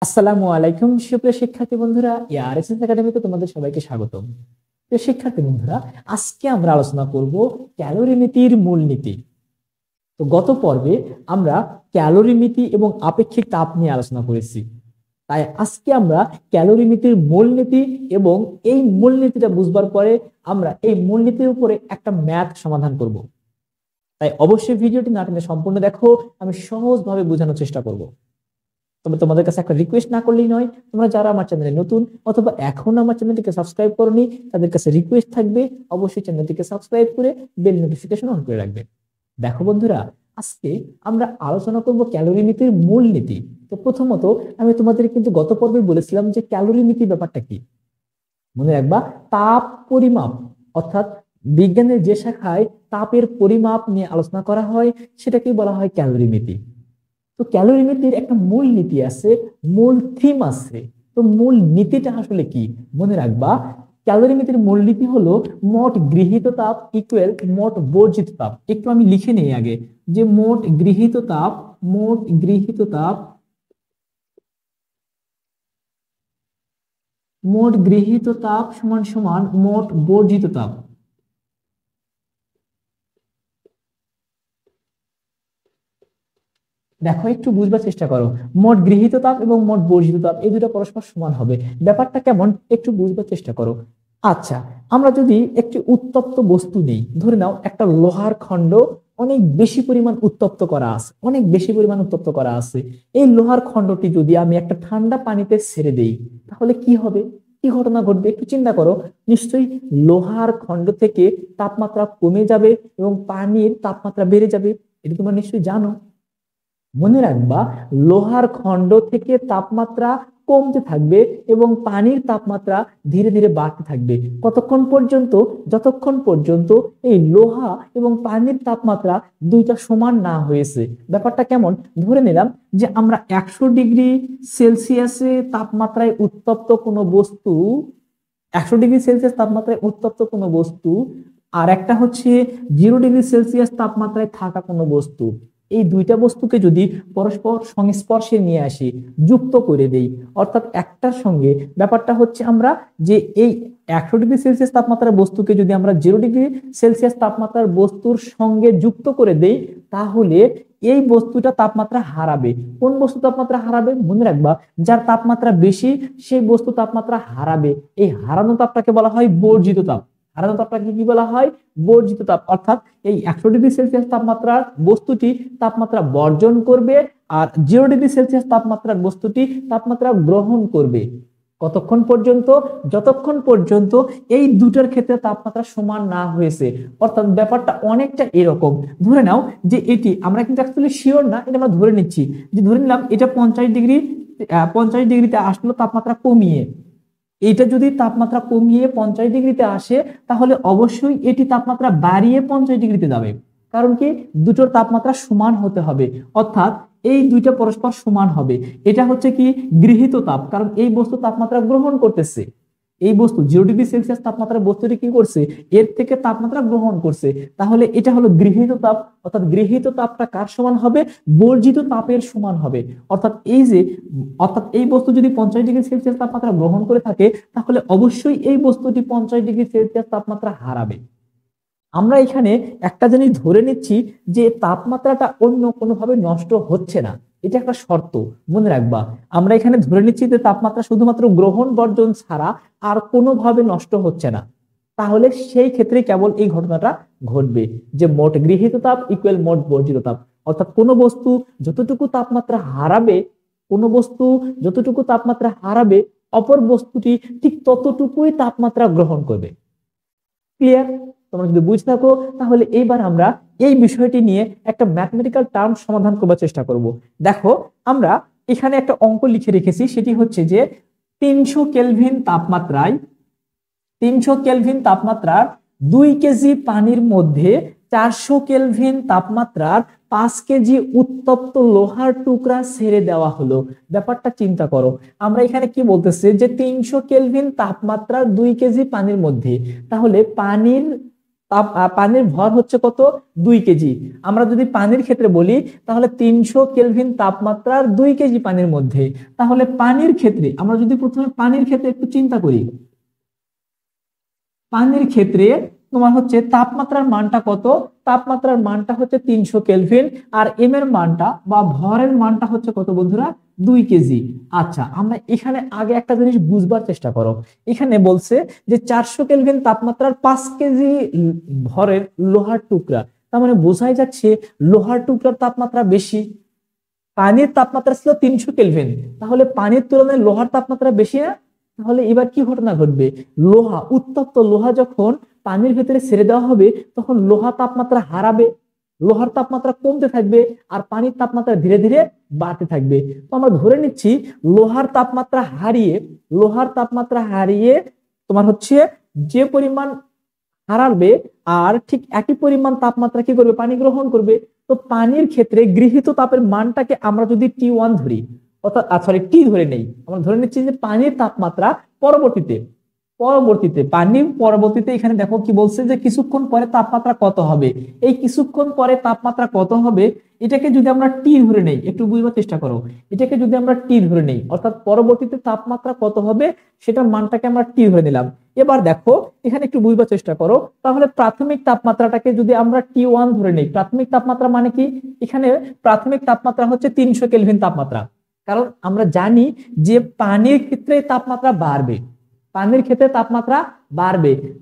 আসসালামু আলাইকুম সুপ্রিয় শিক্ষার্থী বন্ধুরা, এআরএসএস একাডেমিতে তোমাদের সবাইকে স্বাগতম। প্রিয় শিক্ষার্থী বন্ধুরা, আজকে আমরা আলোচনা করব ক্যালোরিমিতির মূলনীতি। তো গত পর্বে আমরা ক্যালোরিমিতি এবং আপেক্ষিক তাপ নিয়ে আলোচনা করেছি, তাই আজকে আমরা ক্যালোরিমিতির মূলনীতি এবং এই মূলনীতিটা বুঝবার পরে আমরা এই মূলনীতির উপরে একটা ম্যাথ সমাধান করব। তাই অবশ্যই ভিডিওটি না টেনে সম্পূর্ণ দেখো, আমি সহজভাবে বোঝানোর চেষ্টা করব। তবে তোমাদের কাছে একটা রিকোয়েস্ট না করলেই নয়, তোমরা যারা আমার চ্যানেলে নতুন অথবা এখনো আমার চ্যানেলটিকে সাবস্ক্রাইব করোনি, তাদের কাছে রিকোয়েস্ট থাকবে অবশ্যই চ্যানেলটিকে সাবস্ক্রাইব করে বেল নোটিফিকেশন অন করে রাখবে। দেখো বন্ধুরা, আজকে আমরা আলোচনা করব ক্যালোরিমিতির মূলনীতি। তো প্রথমত আমি তোমাদের কিন্তু গত পর্বে বলেছিলাম যে ক্যালোরিমিতি ব্যাপারটা কি। মনে রাখবা, তাপ পরিমাপ অর্থাৎ বিজ্ঞানের যে শাখায় তাপের পরিমাপ নিয়ে আলোচনা করা হয় সেটাকেই বলা হয় ক্যালোরিমিতি। তো ক্যালোরিমিতির একটা মূল নীতি আছে, মূল থিম আছে। তো মূল নীতিটা আসলে কি মনে রাখবা, ক্যালোরিমিতির মূল নীতি হলো মোট গৃহীত তাপ ইকুয়াল মোট বর্জিত তাপ। একটু আমি লিখে নেই আগে যে মোট গৃহীত তাপ সমান সমান মোট বর্জিত তাপ। দেখো, একটু বুঝবার চেষ্টা করো, মোট গৃহীত তাপ এবং মোট বর্জিত তাপ এই দুটো পরস্পর সমান হবে। ব্যাপারটা কেমন একটু বুঝবার চেষ্টা করো। আচ্ছা, আমরা যদি একটি উত্তপ্ত বস্তু নেই, ধরে নাও একটা লোহার খণ্ড অনেক বেশি পরিমাণ উত্তপ্ত করা আছে। এই লোহার খণ্ডটি যদি আমি একটা ঠান্ডা পানিতে ছেড়ে দেই, তাহলে কি হবে, কি ঘটনা ঘটবে একটু চিন্তা করো। নিশ্চয়ই লোহার খণ্ড থেকে তাপমাত্রা কমে যাবে এবং পানির তাপমাত্রা বেড়ে যাবে, এটা তোমরা নিশ্চয়ই জানো। মনে রাখবা, লোহার খণ্ড থেকে তাপমাত্রা কমতে থাকবে এবং পানির তাপমাত্রা ধীরে ধীরে বাড়তে থাকবে। কতক্ষণ পর্যন্ত? যতক্ষণ পর্যন্ত এই লোহা এবং পানির তাপমাত্রা দুইটা সমান না হয়েছে। ব্যাপারটা কেমন, ধরে নিলাম যে আমরা 100 ডিগ্রি সেলসিয়াসে তাপমাত্রায় উত্তপ্ত কোনো বস্তু, 100 ডিগ্রি সেলসিয়াস তাপমাত্রায় উত্তপ্ত কোনো বস্তু, আর একটা হচ্ছে 0 ডিগ্রি সেলসিয়াস তাপমাত্রায় থাকা কোনো বস্তু। এই দুইটা বস্তুকে যদি পরস্পর সংস্পর্শে নিয়ে আসি, যুক্ত করে দেই, অর্থাৎ একটার সঙ্গে, ব্যাপারটা হচ্ছে আমরা যে এই 100 ডিগ্রি সেলসিয়াস তাপমাত্রার বস্তুকে যদি আমরা 0 ডিগ্রি সেলসিয়াস তাপমাত্রার বস্তুর সঙ্গে যুক্ত করে দেই, তাহলে এই বস্তুটা তাপমাত্রা হারাবে। কোন বস্তু তাপমাত্রা হারাবে? মনে রাখবা, যার তাপমাত্রা বেশি সেই বস্তু তাপমাত্রা হারাবে। এই হারানো তাপটাকে বলা হয় বর্জিত তাপ। হারানো তাপটাকে কি বলা হয়? বর্জিত তাপ। অর্থাৎ এই 100 ডিগ্রি সেলসিয়াস তাপমাত্রার বস্তুটি তাপমাত্রা বর্জন করবে, আর 0 ডিগ্রি সেলসিয়াস তাপমাত্রার বস্তুটি তাপমাত্রা গ্রহণ করবে। কতক্ষণ পর্যন্ত? যতক্ষণ পর্যন্ত এই দুটোর ক্ষেত্রে তাপমাত্রা সমান না হয়েছে। অর্থাৎ ব্যাপারটা অনেকটা এরকম, ধরে নাও যে এটি, আমরা কিন্তু অ্যাকচুয়ালি শিওর না, এটা আমরা ধরে নিচ্ছি যে ধরে নিলাম এটা 50 ডিগ্রিতে আসলো তাপমাত্রা কমিয়ে। এটা যদি তাপমাত্রা কমিয়ে 50 ডিগ্রিতে আসে, তাহলে অবশ্যই এটি তাপমাত্রা বাড়িয়ে 50 ডিগ্রিতে যাবে। কারণ কি, দুটোর তাপমাত্রা সমান হতে হবে, অর্থাৎ এই দুইটা পরস্পর সমান হবে। এটা হচ্ছে কি গৃহীত তাপ, কারণ এই বস্তু তাপমাত্রা গ্রহণ করতেছে। এই বস্তু 0 ডিগ্রি সেলসিয়াস তাপমাত্রার বস্তুটি কি করছে, এর থেকে তাপমাত্রা গ্রহণ করছে। তাহলে এটা হলো গৃহীত তাপ, অর্থাৎ গৃহীত তাপটা কার সমান হবে? বর্জিত তাপের সমান হবে। অর্থাৎ এই বস্তু যদি 50 ডিগ্রি সেলসিয়াস তাপমাত্রা গ্রহণ করে থাকে, তাহলে অবশ্যই এই বস্তুটি 50 ডিগ্রি সেলসিয়াস তাপমাত্রা হারাবে। আমরা এখানে একটা জিনিস ধরে নিচ্ছি যে তাপমাত্রাটা অন্য কোনোভাবে নষ্ট হচ্ছে না, এটা একটা শর্ত মনে রাখবা। আমরা এখানে ধরে নিচ্ছি যে তাপমাত্রা শুধুমাত্র গ্রহণ বর্জন ছাড়া আর কোনোভাবে নষ্ট হচ্ছে না। তাহলে সেই ক্ষেত্রে কেবল এই ঘটনাটা ঘটবে যে মোট গৃহীত তাপ ইকুয়াল মোট বর্জিত তাপ। অর্থাৎ কোনো বস্তু যতটুকু তাপমাত্রা হারাবে, অপর বস্তুটি ঠিক ততটুকুই তাপমাত্রা গ্রহণ করবে। ক্লিয়ার? তোমরা যদি বুঝে থাকো, তাহলে এইবার আমরা এই বিষয়টি নিয়ে একটা ম্যাথমেটিক্যাল টার্ম সমাধান করবার চেষ্টা করব। দেখো, আমরা এখানে একটা অঙ্ক লিখে রেখেছি, সেটি হচ্ছে যে 300 কেলভিন তাপমাত্রার 2 কেজি পানির মধ্যে 400 কেলভিন তাপমাত্রার 5 কেজি উত্তপ্ত লোহার টুকরা ছেড়ে দেওয়া হলো। ব্যাপারটা চিন্তা করো, আমরা এখানে কি বলতেছি যে 300 কেলভিন তাপমাত্রার 2 কেজি পানির মধ্যে, তাহলে পানির পানির ভর হচ্ছে কত 2 কেজি। আমরা যদি পানির ক্ষেত্রে বলি তাহলে 300 কেলভিন তাপমাত্রার 2 কেজি পানির মধ্যে। তাহলে পানির ক্ষেত্রে আমরা যদি প্রথমে পানির ক্ষেত্রে একটু চিন্তা করি, পানির ক্ষেত্রে তোমার হচ্ছে তাপমাত্রার মানটা কত, তাপমাত্রার মানটা হচ্ছে 300 কেলভিন, আর এম এর মানটা বা ভরের মানটা হচ্ছে কত বন্ধুরা 2 কেজি। আচ্ছা, আমরা এখানে আগে একটা জিনিস বুঝবার চেষ্টা করো। এখানে বলছে যে 400 কেলভিন তাপমাত্রার 5 কেজি ভরের লোহার টুকরা, তার মানে বোঝাই যাচ্ছে লোহার টুকরার তাপমাত্রা বেশি। পানির তাপমাত্রা ছিল 300 কেলভিন, তাহলে পানির তুলনায় লোহার তাপমাত্রা বেশি না? তাহলে এবার কি ঘটনা ঘটবে, লোহা উত্তপ্ত লোহা যখন পানির ভেতরে ছেড়ে দেওয়া হবে তখন লোহা তাপমাত্রা হারাবে, লোহার তাপমাত্রা কমতে থাকবে আর পানির তাপমাত্রা ধীরে ধীরে বাড়তে থাকবে। তো আমরা ধরে নিচ্ছি লোহার তাপমাত্রা হারিয়ে তোমার হচ্ছে যে পরিমাণ হারাবে আর ঠিক একই পরিমাণ তাপমাত্রা কি করবে পানি গ্রহণ করবে। তো পানির ক্ষেত্রে গৃহীত তাপের মানটাকে আমরা যদি T1 ধরি, অর্থাৎ সরি টি ধরে নেই, আমরা ধরে নিচ্ছি যে পানির তাপমাত্রা পরবর্তীতে এখানে দেখো কি বলছে যে কিছুক্ষণ পরে তাপমাত্রা কত হবে। এই কিছুক্ষণ পরে তাপমাত্রা কত হবে এটাকে যদি আমরা টি ধরে নেই, একটু বুঝবার চেষ্টা করো, এটাকে যদি আমরা টি ধরে নেই অর্থাৎ পরবর্তীতে তাপমাত্রা কত হবে সেটার মানটাকে আমরা টি ধরে নিলাম। এবার দেখো এখানে একটু বুঝবার চেষ্টা করো, তাহলে প্রাথমিক তাপমাত্রাটাকে যদি আমরা T1 ধরে নেই, প্রাথমিক তাপমাত্রা মানে কি, এখানে প্রাথমিক তাপমাত্রা হচ্ছে 300 কেলভিন তাপমাত্রা। কারণ আমরা জানি যে পানির ক্ষেত্রে তাপমাত্রা বাড়বে,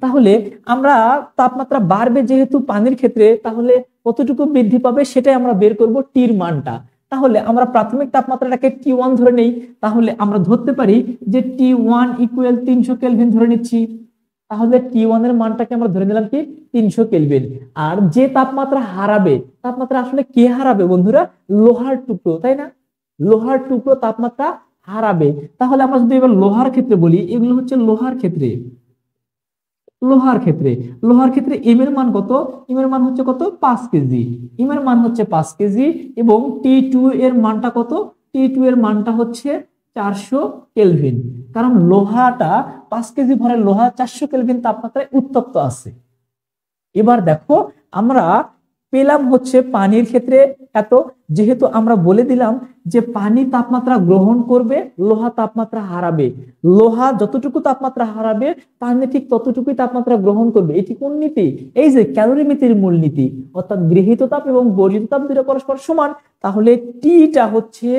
তাহলে আমরা তাপমাত্রা বাড়বে যেহেতু পানির ক্ষেত্রে, তাহলে কতটুকু বৃদ্ধি পাবে সেটাই আমরা বের করব টির মানটা। তাহলে আমরা প্রাথমিক তাপমাত্রাটাকে T1 ধরে নেই, তাহলে আমরা ধরতে পারি যে T1 ইকুয়াল 300 কেলভিন ধরে নিচ্ছি। তাহলে T1 এর মানটাকে আমরা ধরে নিলাম কি 300 কেলভিন। আর যে তাপমাত্রা হারাবে, তাপমাত্রা আসলে কে হারাবে বন্ধুরা, লোহার টুকরো, তাই না? লোহার টুকরো তাপমাত্রা হারাবে। তাহলে আমরা যদি এবার লোহার ক্ষেত্রে বলি, এগুলো হচ্ছে লোহার ক্ষেত্রে এম এর মান কত, এম এর মান হচ্ছে কত 5 কেজি, এম এর মান হচ্ছে 5 কেজি এবং T2 এর মানটা কত, T2 এর মানটা হচ্ছে 400 কেলভিন। কারণ লোহাটা 5 কেজি ভরের লোহা 400 কেলভিন তাপমাত্রায় উত্তপ্ত আছে। এবার দেখো আমরা পেলাম হচ্ছে পানির ক্ষেত্রে এত, যেহেতু আমরা বলে দিলাম যে পানি তাপমাত্রা গ্রহণ করবে, লোহা তাপমাত্রা হারাবে, লোহা যতটুকু তাপমাত্রা হারাবে পানি ঠিক ততটুকুই তাপমাত্রা গ্রহণ করবে। এটি কোন নীতি, এই যে ক্যালোরিমিতির মূলনীতি, অর্থাৎ গৃহীত তাপ এবং বর্জিত তাপ দুটো পরস্পর সমান। তাহলে টিটা হচ্ছে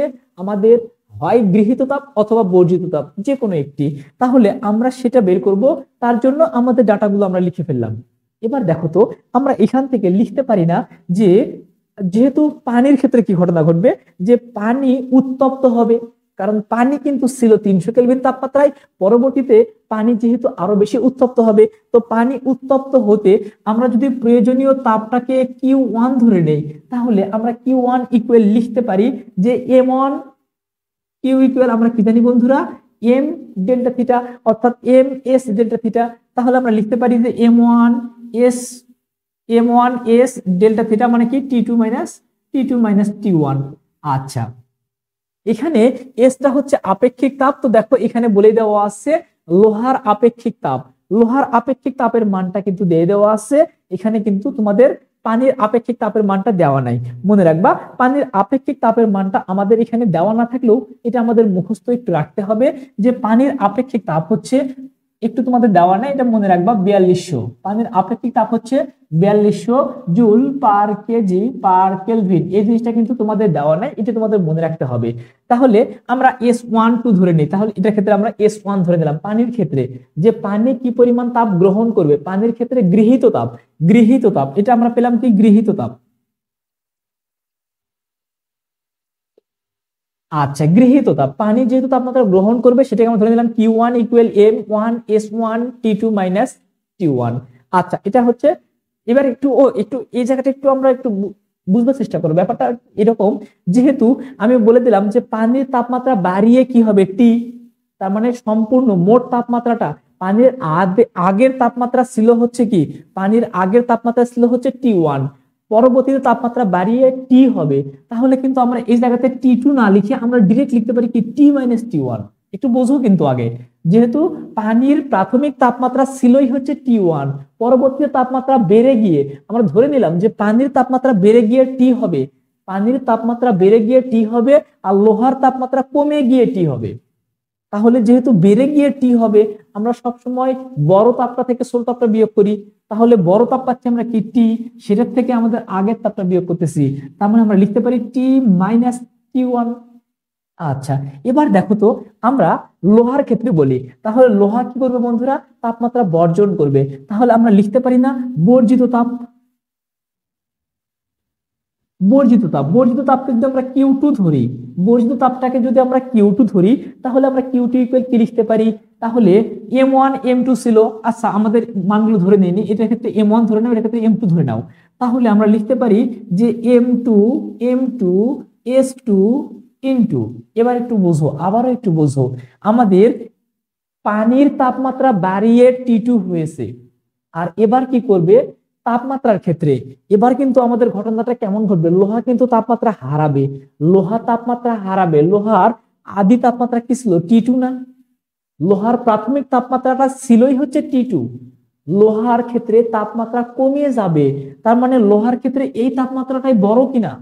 আমাদের হয় গৃহীত তাপ অথবা বর্জিত তাপ, যে কোনো একটি। তাহলে আমরা সেটা বের করব, তার জন্য আমাদের ডাটাগুলো আমরা লিখে ফেললাম। এবার দেখো তো আমরা এখান থেকে লিখতে পারি না যে যেহেতু পানির ক্ষেত্রে কি ঘটনা ঘটবে, যে পানি উত্তপ্ত হবে, কারণ পানি কিন্তু ছিল 300 কেলভিন তাপমাত্রায়, পরবর্তীতে পানি যেহেতু আরো বেশি উত্তপ্ত হবে, তো পানি উত্তপ্ত হতে আমরা যদি প্রয়োজনীয় তাপটাকে Q1 ধরে নেই, তাহলে আমরা Q1 ইকুয়াল লিখতে পারি যে M1 কিউ ইকুয়াল আমরা কি জানি বন্ধুরা, এম ডেল্টা থিটা, অর্থাৎ এম এস ডেল্টা থিটা। তাহলে আমরা লিখতে পারি যে M one S delta theta মানে কি টি টু মাইনাস T1। আচ্ছা, এখানে এসটা হচ্ছে আপেক্ষিক তাপ। তো দেখো এখানে বলে দেওয়া আছে লোহার আপেক্ষিক তাপের মানটা কিন্তু দিয়ে দেওয়া আছে, এখানে কিন্তু তোমাদের পানির আপেক্ষিক তাপের মানটা দেওয়া নাই। মনে রাখবা পানির আপেক্ষিক তাপের মানটা আমাদের এখানে দেওয়া না থাকলেও এটা আমাদের মুখস্থ একটু রাখতে হবে যে পানির আপেক্ষিক তাপ হচ্ছে, একটু তোমাদের দেওয়া নাই, এটা মনে রাখবা 4200। পানির আপেক্ষিক তাপ হচ্ছে 4200 joule per kg per kelvin. এই জিনিসটা কিন্তু তোমাদের দেওয়া নাই, এটা তোমাদের মনে রাখতে হবে। তাহলে আমরা S12 ধরে নিই, তাহলে এটার ক্ষেত্রে আমরা S1 ধরে নিলাম। পানির ক্ষেত্রে যে পানি কি পরিমাণ তাপ গ্রহণ করবে, পানির ক্ষেত্রে গৃহীত তাপ, এটা আমরা পেলাম কি গৃহীত তাপ। আচ্ছা, গৃহীত তাপ, পানি যেহেতু তাপমাত্রা গ্রহণ করবে সেটাকে আমরা ধরে নিলাম Q1 equal M1 S1 T2 minus T1। আচ্ছা, এটা হচ্ছে এবার একটু এই জায়গাটা আমরা একটু বুঝবার চেষ্টা করব। ব্যাপারটা এরকম, যেহেতু আমি বলে দিলাম যে পানির তাপমাত্রা বাড়িয়ে কি হবে টি, তার মানে সম্পূর্ণ মোট তাপমাত্রাটা পানির আগের তাপমাত্রা ছিল হচ্ছে কি, পানির আগের তাপমাত্রা ছিল হচ্ছে T1, পরবর্তীতে তাপমাত্রা বাড়িয়ে টি হবে। তাহলে কিন্তু আমরা এই জায়গাতে T2 না লিখে আমরা ডিরেক্ট লিখতে পারি কি T মাইনাস T1। একটু বোঝো কিন্তু আগে, যেহেতু পানির প্রাথমিক তাপমাত্রা ছিলই হচ্ছে T1, পরবর্তীতে তাপমাত্রা বেড়ে গিয়ে আমরা ধরে নিলাম যে পানির তাপমাত্রা বেড়ে গিয়ে টি হবে, পানির তাপমাত্রা বেড়ে গিয়ে টি হবে, আর লোহার তাপমাত্রা কমে গিয়ে টি হবে। তাহলে যেহেতু বেড়ে গিয়ে টি হবে, আমরা সবসময় বড় তাপটা থেকে ছোট তাপটা বিয়োগ করি। তাহলে বড় তাপ পাচ্ছি আমরা কি টি, সেটার থেকে আমাদের আগের তাপটা বিয়োগ করতেছি, তার মানে আমরা লিখতে পারি T-T1। আচ্ছা, এবার দেখো তো আমরা লোহার ক্ষেত্রে বলি, তাহলে লোহা কি করবে বন্ধুরা, তাপমাত্রা বর্জন করবে। তাহলে আমরা লিখতে পারি না বর্জিত তাপ, বর্জিত তাপকে যদি আমরা Q2 ধরি, বর্জিত তাপটাকে যদি আমরা Q2 ধরি, তাহলে আমরা Q2 ইকুয়াল কি লিখতে পারি, তাহলে M1 M2 ছিল। আচ্ছা, আমাদের মানগুলো ধরে নিই, এটার ক্ষেত্রে M1 ধরে নাও, এটার ক্ষেত্রে M2 ধরে নাও। তাহলে আমরা লিখতে পারি যে M2 S2 ইনটু, এবার একটু বোঝো, আবারও একটু বোঝো, আমাদের পানির তাপমাত্রা বাড়িয়ে T2 হয়েছে, আর এবার কি করবে তাপমাত্রার ক্ষেত্রে, এবার কিন্তু আমাদের ঘটনাটা কেমন ঘটবে, লোহা কিন্তু তাপমাত্রা হারাবে, লোহার আদি তাপমাত্রা কি ছিল T2 না, লোহার প্রাথমিক তাপমাত্রাটা ছিলই হচ্ছে T2, লোহার ক্ষেত্রে তাপমাত্রা কমিয়ে যাবে, তার মানে লোহার ক্ষেত্রে এই তাপমাত্রাটাই বড় কিনা,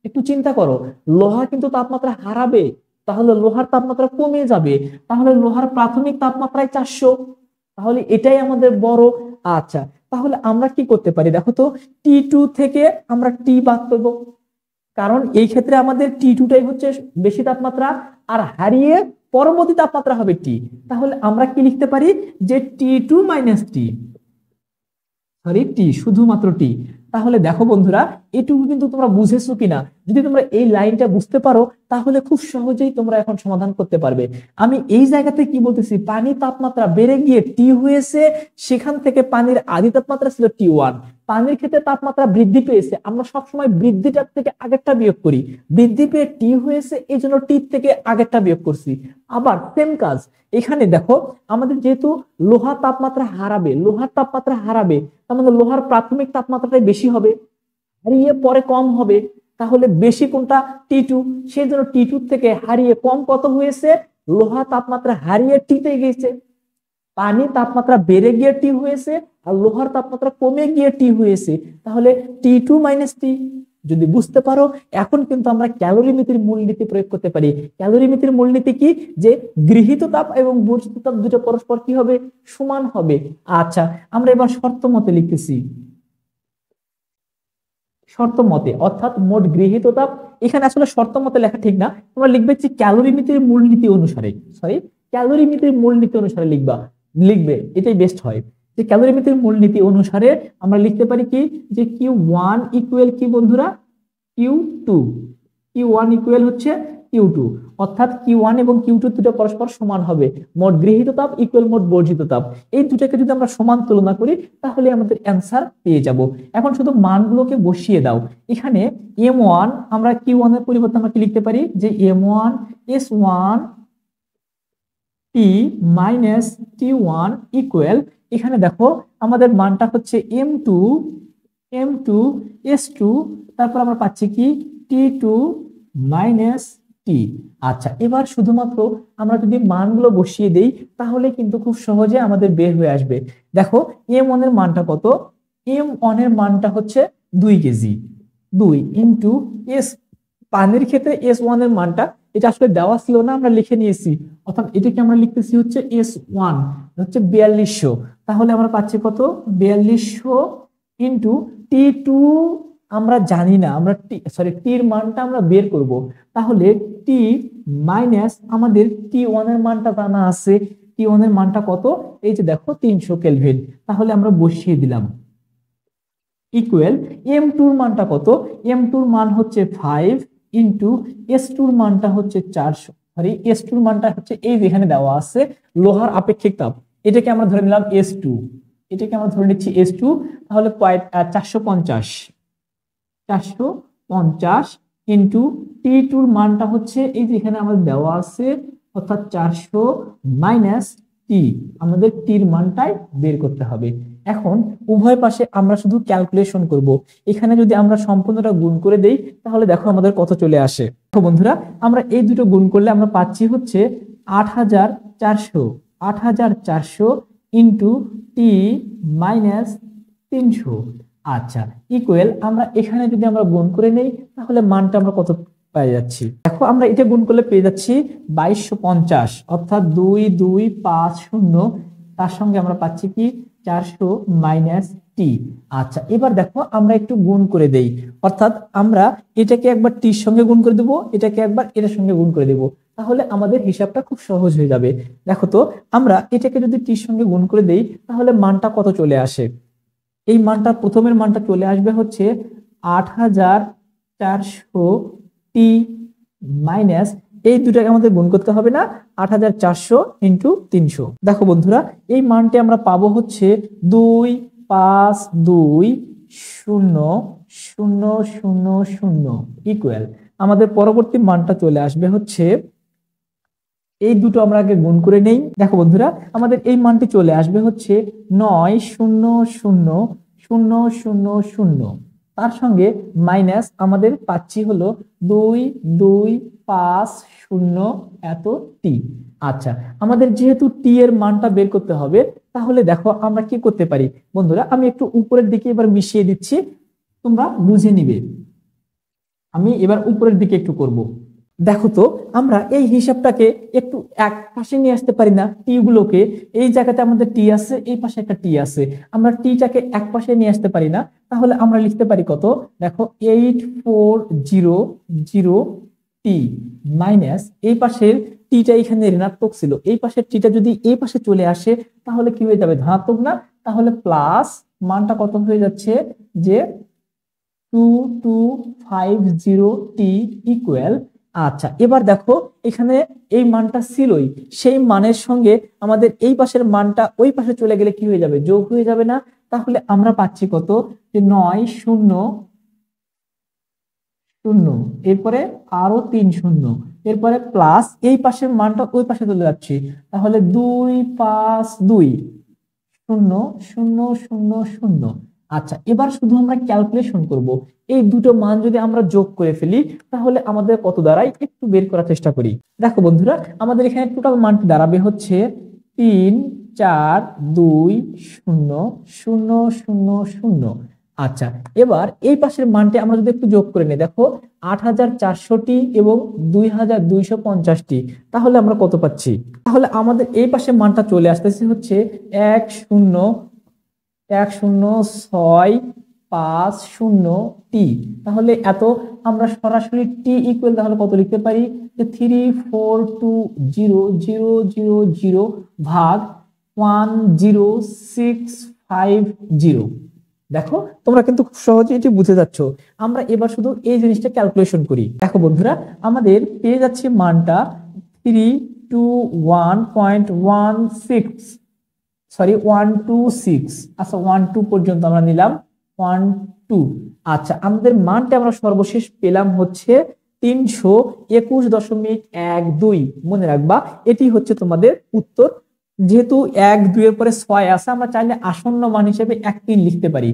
একটু চিন্তা করো, লোহা কিন্তু তাপমাত্রা হারাবে, তাহলে লোহার তাপমাত্রা কমে যাবে, তাহলে লোহার প্রাথমিক তাপমাত্রায় 400, তাহলে এটাই আমাদের বড়। আচ্ছা, তাহলে আমরা কি করতে পারি দেখো তো, T2 থেকে আমরা টি বাদ করবো, কারণ এই ক্ষেত্রে আমাদের T2টাই হচ্ছে বেশি তাপমাত্রা, আর হারিয়ে পরবর্তী তাপমাত্রা হবে টি। তাহলে আমরা কি লিখতে পারি যে T2 মাইনাস টি, সরি টি, শুধুমাত্র টি। তাহলে দেখো বন্ধুরা, এটুকু কিন্তু তোমরা বুঝেছো কিনা, যদি তোমরা এই লাইনটা বুঝতে পারো তাহলে খুব সহজেই তোমরা এখন সমাধান করতে পারবে। আমি এই জায়গাতে কি বলতেছি, পানির তাপমাত্রা বেড়ে গিয়ে টি হয়েছে, সেখান থেকে পানির আদি তাপমাত্রা ছিল T1, পানির ক্ষেত্রে তাপমাত্রা বৃদ্ধি পেয়েছে, আমরা সবসময় বৃদ্ধিটার থেকে আগেরটা বিয়োগ করি, বৃদ্ধি পেয়ে টি হয়েছে এই জন্য টি থেকে আগেরটা বিয়োগ করছি। আবার সেম কাজ এখানে দেখো, আমাদের যেহেতু লোহার তাপমাত্রা হারাবে, তার মানে লোহার প্রাথমিক তাপমাত্রাটাই বেশি হবে, হারিয়ে পরে কম হবে, তাহলে বেশি কোনটা T2, সেই জন্য T2 থেকে হারিয়ে কম কত হয়েছে, লোহা তাপমাত্রা হারিয়ে টিতে গিয়েছে, পানি তাপমাত্রা বেড়ে গিয়ে টি হয়েছে, আর লোহার তাপমাত্রা কমে গিয়ে টি হয়েছে, তাহলে T2 মাইনাস টি। যদি বুঝতে পারো, এখন কিন্তু আমরা ক্যালোরিমিতির মূলনীতি প্রয়োগ করতে পারি। ক্যালোরিমিতির মূলনীতি কি, যে গৃহীত তাপ এবং বর্জিত তাপ দুটো পরস্পর কি হবে, সমান হবে। আচ্ছা, আমরা এবার শর্ত মতে লিখতেছি, শর্ত মতে অর্থাৎ মোট গৃহীত তাপ, এখানে আসলে শর্ত মতে লেখা ঠিক না, তোমরা লিখবে যে ক্যালোরিমিতির মূলনীতি অনুসারে, ক্যালোরিমিতির মূলনীতি অনুসারে লিখবে, এটাই বেস্ট হয়। যে ক্যালোরিমিতির মূলনীতি অনুসারে আমরা লিখতে পারি কি, যে Q1 ইকুয়াল কি বন্ধুরা, Q1 ইকুয়াল হচ্ছে Q2, অর্থাৎ Q1 এবং Q2 দুটো পরস্পর সমান হবে, মোট গৃহীত তাপ ইকুয়াল মোট বর্জিত তাপ, এই দুটাকে যদি আমরা সমান তুলনা করি তাহলে আমাদের অ্যান্সার পেয়ে যাব। এখন শুধু মানগুলোকে বসিয়ে দাও, এখানে M1 আমরা Q1 এর পরিবর্তে আমরা কি লিখতে পারি, যে M1 S1 T minus T1 equal, এখানে দেখো আমাদের মানটা হচ্ছে M2 S2, তারপর আমরা পাচ্ছি কি T2 মাইনাস টি। আচ্ছা, এবার শুধুমাত্র আমরা যদি মানগুলো বসিয়ে দেই তাহলে কিন্তু খুব সহজে আমাদের বের হয়ে আসবে। দেখো M1 এর মানটা কত, M1 এর মানটা হচ্ছে 2 কেজি, 2 ইন্টু এস, পানির ক্ষেত্রে S1 এর মানটা, এটা আসলে দেওয়া ছিল না, আমরা লিখে নিয়েছি, অর্থাৎ এটাকে আমরা লিখতেছি হচ্ছে S1 হচ্ছে 4200, তাহলে আমরা পাচ্ছি কত 4200 ইন্টু T2 আমরা জানি না, আমরা টির মানটা আমরা বের করব, তাহলে টি মাইনাস আমাদের T1 এর মানটা জানা আছে, T1 এর মানটা কত, এই যে দেখো 300 কেলভিন, তাহলে আমরা বসিয়ে দিলাম ইকুয়াল M2 এর মানটা কত, M2 এর মান হচ্ছে 5 ইন্টু S2 এর মানটা হচ্ছে 400, সরি S2 এর মানটা হচ্ছে এই যেখানে দেওয়া আছে লোহার আপেক্ষিক তাপ, এটাকে আমরা ধরে নিলাম S2, এটাকে আমরা ধরে নিচ্ছি S2, তাহলে 450 ইন্টু T2 এর মানটা হচ্ছে এই যে এখানে আমাদের দেওয়া আছে, অর্থাৎ 400 মাইনাস টি, আমাদের টির মানটাই বের করতে হবে। এখন উভয় পাশে আমরা শুধু ক্যালকুলেশন করব, এখানে যদি আমরা সম্পূর্ণটা গুণ করে দেই তাহলে দেখো আমাদের কত চলে আসে। দেখো বন্ধুরা, আমরা এই দুটো গুণ করলে আমরা পাচ্ছি হচ্ছে 8,400 8,400 ইন্টু টি মাইনাস 300। আচ্ছা, ইকুয়াল আমরা এখানে যদি আমরা গুণ করে নেই তাহলে মানটা আমরা কত পেয়ে যাচ্ছি? দেখো আমরা এটা গুণ করলে পেয়ে যাচ্ছি 2250, অর্থাৎ 2250, তার সঙ্গে আমরা পাচ্ছি কি 400 মাইনাস টি। আচ্ছা, এবার দেখো আমরা একটু গুণ করে দেই, অর্থাৎ আমরা এটাকে একবার টির সঙ্গে গুণ করে দেবো, এটাকে একবার এটার সঙ্গে গুণ করে দেবো, তাহলে আমাদের হিসাবটা খুব সহজ হয়ে যাবে। দেখো তো আমরা এটাকে যদি টির সঙ্গে গুণ করে দেই তাহলে মানটা কত চলে আসে? এই মানটা, প্রথমের মানটা চলে আসবে হচ্ছে 8,400 টি মাইনাস, এই দুটাকে আমাদের গুণ করতে হবে না, 8,400 ইন্টু 300। দেখো বন্ধুরা, এই মানটি আমরা পাবো হচ্ছে 2520000 ইকুয়াল। আমাদের পরবর্তী মানটা চলে আসবে হচ্ছে, এই দুটো আমরা আগে গুণ করে নেই। দেখো বন্ধুরা, আমাদের এই মানটি চলে আসবে হচ্ছে 9,00,000, তার সঙ্গে মাইনাস আমাদের পাচ্ছি হলো 2250 এত টি। আচ্ছা, আমাদের যেহেতু টি এর মানটা বের করতে হবে, তাহলে দেখো আমরা কি করতে পারি বন্ধুরা, আমি একটু উপরের দিকে এবার মিশিয়ে দিচ্ছি, তোমরা বুঝে নিবে। আমি এবার উপরের দিকে একটু করব। দেখো তো আমরা এই হিসাবটাকে একটু এক পাশে নিয়ে আসতে পারি না? টি গুলোকে, এই জায়গাতে আমাদের টি আছে, এই পাশে একটা টি আছে, আমরা টিটাকে এক পাশে নিয়ে আসতে পারি না? তাহলে আমরা লিখতে পারি কত? দেখো 8400 টি মাইনাস, এই পাশের টিটা এখানে ঋণাত্মক ছিল, এই পাশের টিটা যদি এই পাশে চলে আসে তাহলে কি হয়ে যাবে? ধনাত্মক না, তাহলে প্লাস মানটা কত হয়ে যাচ্ছে যে 2250 টি ইকুয়াল। আচ্ছা, এবার দেখো এখানে এই মানটা ছিলই, সেই মানের সঙ্গে আমাদের এই পাশের মানটা ওই পাশে চলে গেলে কি হয়ে যাবে? যোগ হয়ে যাবে না? তাহলে আমরা পাচ্ছি কত? যে 900, এরপরে আরো 3 শূন্য, এরপরে প্লাস এই পাশের মানটা ওই পাশে চলে যাচ্ছে, তাহলে 2520000। আচ্ছা, এবার শুধু আমরা ক্যালকুলেশন করব, এই দুটো মান যদি আমরা যোগ করে ফেলি তাহলে আমাদের কত দাঁড়ায় একটু বের করার চেষ্টা করি। দেখো বন্ধুরা, আমাদের এখানে টোটাল মানটি দাঁড়াবে হচ্ছে 3420000। আচ্ছা, এবার এই পাশের মানটি আমরা যদি একটু যোগ করে নিই, দেখো 8,400টি এবং 2,250টি, তাহলে আমরা কত পাচ্ছি? তাহলে আমাদের এই পাশের মানটা চলে আসতেছে হচ্ছে 1,0,1,0,6,50 টি। তাহলে এত আমরা সরাসরি টি ইকুয়াল তাহলে কত লিখতে পারি? যে 3420000 ভাগ 10650। দেখো তোমরা কিন্তু খুব সহজে এটি বুঝে যাচ্ছ। আমরা এবার শুধু এই জিনিসটা ক্যালকুলেশন করি। দেখো বন্ধুরা, আমাদের পেয়ে যাচ্ছে মানটা 126। আচ্ছা, 12 পর্যন্ত আমরা নিলাম, 12। আচ্ছা, আমাদের মানটা আমরা সর্বশেষ পেলাম হচ্ছে 321.12। মনে রাখবা, এটি হচ্ছে তোমাদের উত্তর। যেহেতু 1 2 এর পরে 6 আছে, আমরা চাইলে আসন্ন মান হিসেবে 1 3 লিখতে পারি।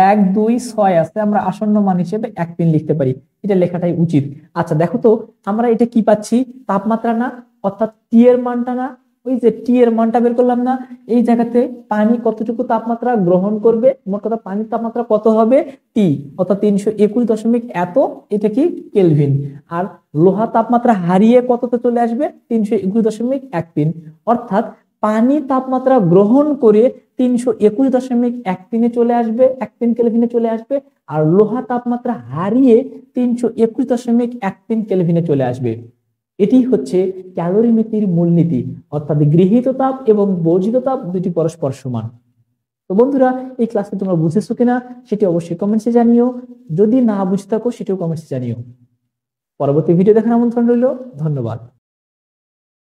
1 2 6 আছে, আমরা আসন্ন মান হিসেবে 1 3 লিখতে পারি, এটা লেখাটাই উচিত। আচ্ছা দেখো তো, আমরা এটা কি পাচ্ছি? তাপমাত্রা না, অর্থাৎ টি এর মানটা না, ওই যে টি এর মানটা বের করলাম না, এই জায়গাতে পানি কতটুকু তাপমাত্রা গ্রহণ করবে, মোট কথা পানির তাপমাত্রা কত হবে? টি, অর্থাৎ 321 এত, এটা কি কেলভিন। আর লোহা তাপমাত্রা হারিয়ে কততে চলে আসবে? 321.13, অর্থাৎ পানি তাপমাত্রা গ্রহণ করে 321.13 চলে আসবে, 13 কেলভিনে চলে আসবে, আর লোহা তাপমাত্রা হারিয়ে 321.13 কেলভিনে চলে আসবে। এটি হচ্ছে ক্যালোরিমেট্রির মূলনীতি, অর্থাৎ গৃহীত তাপ এবং বর্জিত তাপ দুটি পরস্পর সমান। তো বন্ধুরা, এই ক্লাসে তোমরা বুঝেছো কিনা সেটি অবশ্যই কমেন্টসে জানিও, যদি না বুঝে থাকো সেটিও কমেন্টসে জানিও। পরবর্তী ভিডিও দেখার আমন্ত্রণ রইল। ধন্যবাদ।